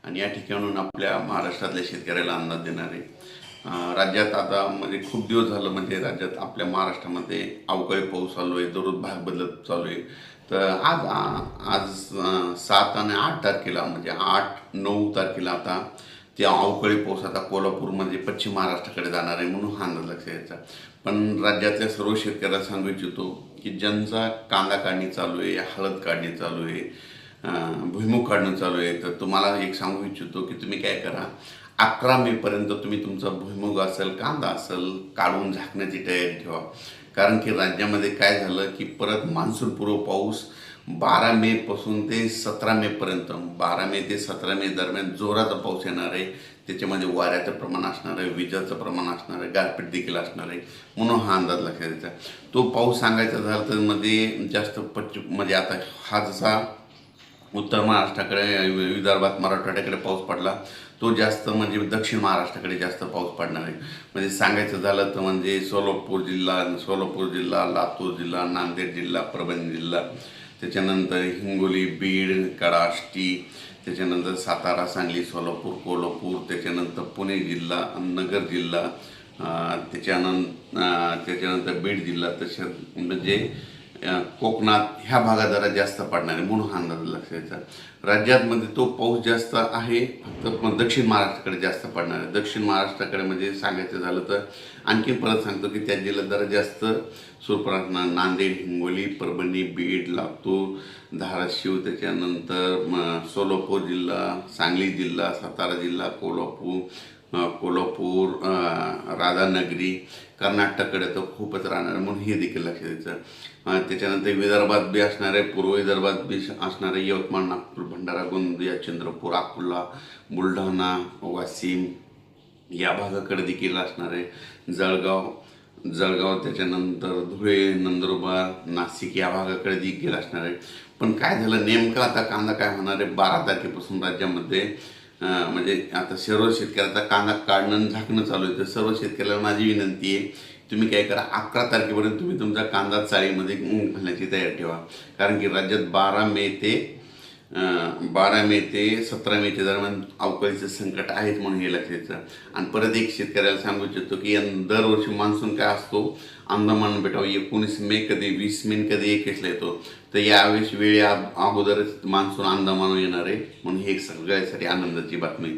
आणि या ठिकाणून आपल्या महाराष्ट्रातल्या शेतकऱ्याला अंदाज देणार आहे. राज्यात आता म्हणजे खूप दिवस झालं म्हणजे राज्यात आपल्या महाराष्ट्रामध्ये अवकाळी पाऊस चालू आहे, दररोज भाग बदलत चालू आहे. तर आज 7 आणि 8 तारखेला म्हणजे 8-9 तारखेला आता ते अवकाळी पाऊस आता कोल्हापूरमध्ये पश्चिम महाराष्ट्राकडे जाणार आहे म्हणून हा अंदाज लक्षात यायचा. पण राज्यातल्या सर्व शेतकऱ्याला सांगू इच्छितो की ज्यांचा कांदा काढणी चालू आहे, हळद काढणी चालू आहे, भुईमूग काढणं चालू आहे, तर तुम्हाला एक सांगू इच्छितो की तुम्ही काय करा, 11 मे पर्यंत तुम्ही तुमचा भुईमूग असेल, कांदा असेल काढून झाकण्याची तयारी ठेवा. कारण की राज्यामध्ये काय झालं की परत मान्सूनपूर्व पाऊस 12 मे पासून ते 17 मे पर्यंत, 12 मे ते 17 मे दरम्यान जोराचा पाऊस येणार आहे. त्याच्यामध्ये वाऱ्याचं प्रमाण असणार आहे, विजाचं प्रमाण असणार आहे, गारपीट देखील असणार आहे. म्हणून हा अंदाज लक्षात द्यायचा. तो पाऊस सांगायचा झाला तर मध्ये जास्त म्हणजे आता हा जसा उत्तर महाराष्ट्राकडे, विदर्भात, मराठवाड्याकडे पाऊस पडला, तो जास्त म्हणजे दक्षिण महाराष्ट्राकडे जास्त पाऊस पडणार आहे. म्हणजे सांगायचं झालं तर म्हणजे सोलापूर जिल्हा, लातूर जिल्हा, नांदेड जिल्हा, परभणी जिल्हा, त्याच्यानंतर हिंगोली, बीड, कडा, आष्टी, त्याच्यानंतर सातारा, सांगली, सोलापूर, कोल्हापूर, त्याच्यानंतर पुणे जिल्हा, नगर जिल्हा, त्याच्यानंतर बीड जिल्हा, तसेच म्हणजे कोकणात ह्या भागात जरा जास्त पडणार आहे म्हणून हा अंदाज लक्षात द्यायचा. राज्यामध्ये तो पाऊस जास्त आहे, फक्त दक्षिण महाराष्ट्राकडे जास्त पडणार आहे. दक्षिण महाराष्ट्राकडे म्हणजे सांगायचं झालं तर आणखी परत सांगतो की त्या जिल्ह्यात जरा जास्त स्वरूपात नांदेड, हिंगोली, परभणी, बीड, लातूर, धाराशिव, त्याच्यानंतर सोलापूर जिल्हा, सांगली जिल्हा, सातारा जिल्हा, कोल्हापूर, राधानगरी, कर्नाटककडे तर खूपच राहणार म्हणून हे देखील लक्षात द्यायचं. त्याच्यानंतर विदर्भात बी असणार आहे, पूर्व विदर्भात बी असणार आहे, यवतमाळ, नागपूर, भंडारा, गोंदिया, चंद्रपूर, अकोला, बुलढाणा, वाशिम या भागाकडे देखील असणार आहे. जळगाव, त्याच्यानंतर धुळे, नंदुरबार, नाशिक या भागाकडे देखील असणार आहे. पण काय झालं नेमकं आता कांदा काय होणार आहे 12 तारखेपासून राज्यामध्ये, म्हणजे आता सर्व शेतकऱ्याचा कांदा काढणं झाकणं चालू आहे. तर सर्व शेतकऱ्याला माझी विनंती आहे, तुम्ही काय करा, 11 तारखेपर्यंत तुम्ही तुमचा कांदा चाळीमध्ये घालण्याची तयारी ठेवा. कारण की राज्यात 12 मे ते 17 मेच्या दरम्यान अवकाळीचं संकट आहेच म्हणून हे लक्षात द्यायचं. आणि परत एक शेतकऱ्याला सांगू इच्छितो की दरवर्षी मान्सून काय असतो, अंदमान बेटावर 19 मे कधी, 20 मे कधी 21ला येतो. तर यावेळेस अगोदरच मान्सून अंदमानवर येणार आहे म्हणून हे सगळ्यासाठी आनंदाची बातमी.